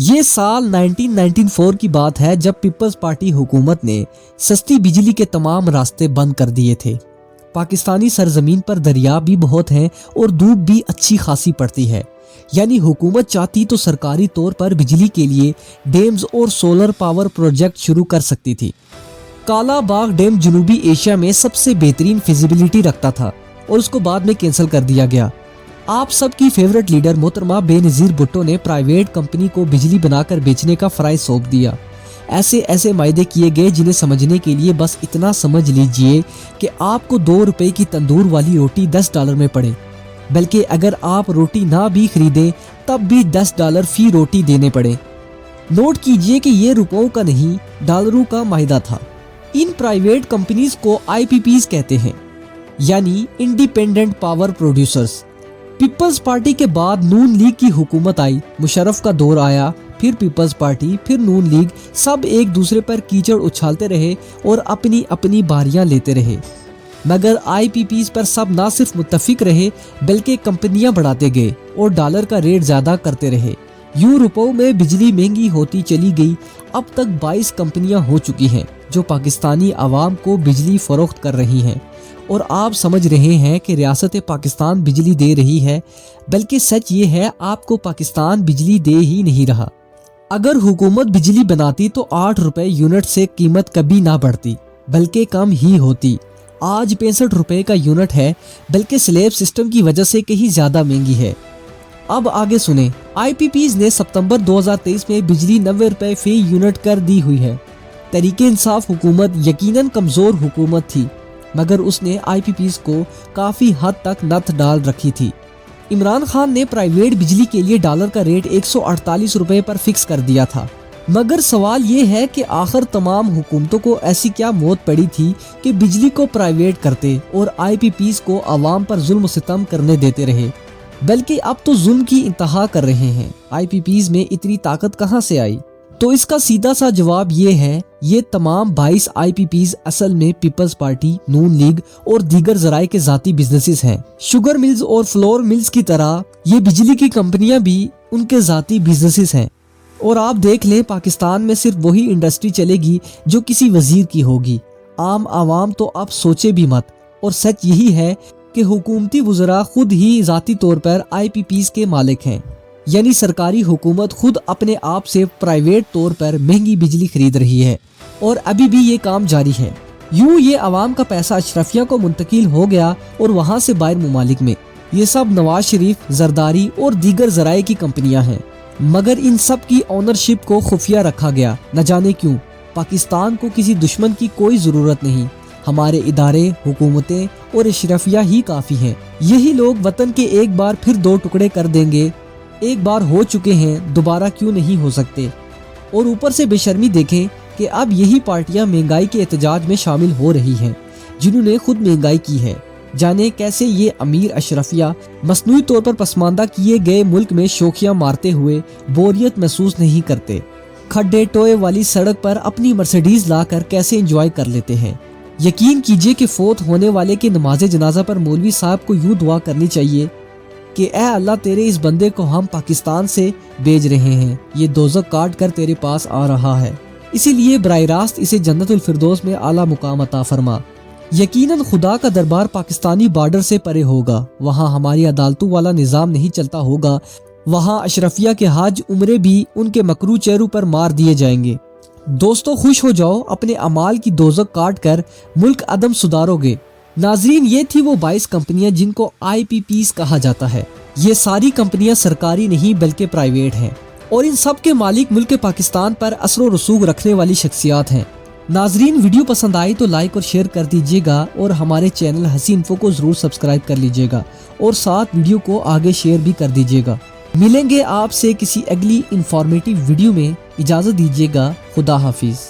یہ سال 1994 کی بات ہے جب پیپلز پارٹی حکومت نے سستی بجلی کے تمام راستے بند کر دیے تھے۔ پاکستانی سرزمین پر دریا بھی بہت ہیں اور دھوپ بھی اچھی خاصی پڑتی ہے، یعنی حکومت چاہتی تو سرکاری طور پر بجلی کے لیے ڈیمز اور سولر پاور پروجیکٹ شروع کر سکتی تھی۔ کالا باغ ڈیم جنوبی ایشیا میں سب سے بہترین فیزیبلٹی رکھتا تھا اور اس کو بعد میں کینسل کر دیا گیا۔ آپ سب کی فیورٹ لیڈر محترمہ بے نظیر بھٹو نے پرائیویٹ کمپنی کو بجلی بنا کر بیچنے کا فرائض سونپ دیا۔ ایسے معاہدے کیے گئے جنہیں سمجھنے کے لیے بس اتنا سمجھ لیجئے کہ آپ کو 2 روپے کی تندور والی روٹی $10 میں پڑے، بلکہ اگر آپ روٹی نہ بھی خریدیں تب بھی $10 فی روٹی دینے پڑے۔ نوٹ کیجئے کہ یہ روپوں کا نہیں، ڈالروں کا معاہدہ تھا۔ ان پرائیویٹ کمپنیز کو IPPs کہتے ہیں، یعنی independent power producers. Peoples Party کے بعد نون لیگ کی حکومت آئی، مشرف کا دور آیا، پھر پیپلز پارٹی، پھر نون لیگ، سب ایک دوسرے پر کیچڑ اچھالتے رہے اور اپنی اپنی باریاں لیتے رہے، مگر IPPs پر سب نہ صرف متفق رہے بلکہ کمپنیاں بڑھاتے گئے اور ڈالر کا ریٹ زیادہ کرتے رہے۔ یوں روپوں میں بجلی مہنگی ہوتی چلی گئی۔ اب تک 22 کمپنیاں ہو چکی ہیں جو پاکستانی عوام کو بجلی فروخت کر رہی ہیں، اور آپ سمجھ رہے ہیں کہ ریاست پاکستان بجلی دے رہی ہے، بلکہ سچ یہ ہے آپ کو پاکستان بجلی دے ہی نہیں رہا۔ اگر حکومت بجلی بناتی تو 8 روپے یونٹ سے قیمت کبھی نہ بڑھتی بلکہ کم ہی ہوتی۔ آج 65 روپے کا یونٹ ہے، بلکہ سلیب سسٹم کی وجہ سے کہیں زیادہ مہنگی ہے۔ اب آگے سنیں، IPPs نے ستمبر 2023 میں بجلی 90 روپے فی یونٹ کر دی ہوئی ہے۔ تحریک انصاف حکومت یقیناً کمزور حکومت تھی، مگر اس نے IPPs کو کافی حد تک نتھ ڈال رکھی تھی۔ عمران خان نے پرائیویٹ بجلی کے لیے ڈالر کا ریٹ 148 روپے پر فکس کر دیا تھا، مگر سوال یہ ہے کہ آخر تمام حکومتوں کو ایسی کیا موت پڑی تھی کہ بجلی کو پرائیویٹ کرتے اور IPPs کو عوام پر ظلم و ستم کرنے دیتے رہے، بلکہ اب تو ظلم کی انتہا کر رہے ہیں۔ IPPs میں اتنی طاقت کہاں سے آئی؟ تو اس کا سیدھا سا جواب یہ ہے، یہ تمام 22 IPPs اصل میں پیپلز پارٹی، نون لیگ اور دیگر ذرائع کے ذاتی بزنسز ہیں۔ شوگر ملز اور فلور ملز کی طرح یہ بجلی کی کمپنیاں بھی ان کے ذاتی بزنسز ہیں، اور آپ دیکھ لیں پاکستان میں صرف وہی انڈسٹری چلے گی جو کسی وزیر کی ہوگی۔ عام عوام تو اب سوچے بھی مت، اور سچ یہی ہے کہ حکومتی وزراء خود ہی ذاتی طور پر IPPs کے مالک ہیں، یعنی سرکاری حکومت خود اپنے آپ سے پرائیویٹ طور پر مہنگی بجلی خرید رہی ہے، اور ابھی بھی یہ کام جاری ہے۔ یوں یہ عوام کا پیسہ اشرفیہ کو منتقل ہو گیا اور وہاں سے باہر ممالک میں۔ یہ سب نواز شریف، زرداری اور دیگر ذرائع کی کمپنیاں ہیں، مگر ان سب کی اونرشپ کو خفیہ رکھا گیا، نہ جانے کیوں۔ پاکستان کو کسی دشمن کی کوئی ضرورت نہیں، ہمارے ادارے، حکومتیں اور اشرفیہ ہی کافی ہیں۔ یہی لوگ وطن کے ایک بار پھر 2 ٹکڑے کر دیں گے، ایک بار ہو چکے ہیں، دوبارہ کیوں نہیں ہو سکتے؟ اور اوپر سے بے شرمی دیکھیں کہ اب یہی پارٹیاں مہنگائی کے احتجاج میں شامل ہو رہی ہیں جنہوں نے خود مہنگائی کی ہے۔ جانے کیسے یہ امیر اشرفیہ مصنوعی طور پر پسماندہ کیے گئے ملک میں شوخیاں مارتے ہوئے بوریت محسوس نہیں کرتے، کھڈے ٹوئے والی سڑک پر اپنی مرسیڈیز لا کر کیسے انجوائے کر لیتے ہیں۔ یقین کیجئے کہ فوت ہونے والے کے نماز جنازہ پر مولوی صاحب کو یوں دعا کرنی چاہیے کہ اے اللہ تیرے اس بندے کو ہم پاکستان سے بھیج رہے ہیں، یہ دوزخ کاٹ کر تیرے پاس آ رہا ہے، اسی لیے براہ راست اسے جنت الفردوس میں اعلیٰ مقام عطا فرما۔ یقیناً خدا کا دربار پاکستانی بارڈر سے پرے ہوگا، وہاں ہماری عدالتوں والا نظام نہیں چلتا ہوگا، وہاں اشرفیہ کے حج عمرے بھی ان کے مکروہ چہروں پر مار دیے جائیں گے۔ دوستو خوش ہو جاؤ، اپنے اعمال کی دوزخ کاٹ کر ملک عدم سدھارو گے۔ ناظرین، یہ تھی وہ 22 کمپنیاں جن کو IPPs کہا جاتا ہے۔ یہ ساری کمپنیاں سرکاری نہیں بلکہ پرائیویٹ ہیں، اور ان سب کے مالک ملک پاکستان پر اثر و رسوخ رکھنے والی شخصیات ہیں۔ ناظرین، ویڈیو پسند آئی تو لائک اور شیئر کر دیجیے گا، اور ہمارے چینل ہنسی انفو کو ضرور سبسکرائب کر لیجیے گا، اور ساتھ ویڈیو کو آگے شیئر بھی کر دیجیے گا۔ ملیں گے آپ سے کسی اگلی انفارمیٹیو ویڈیو میں، اجازت دیجیے گا، خدا حافظ۔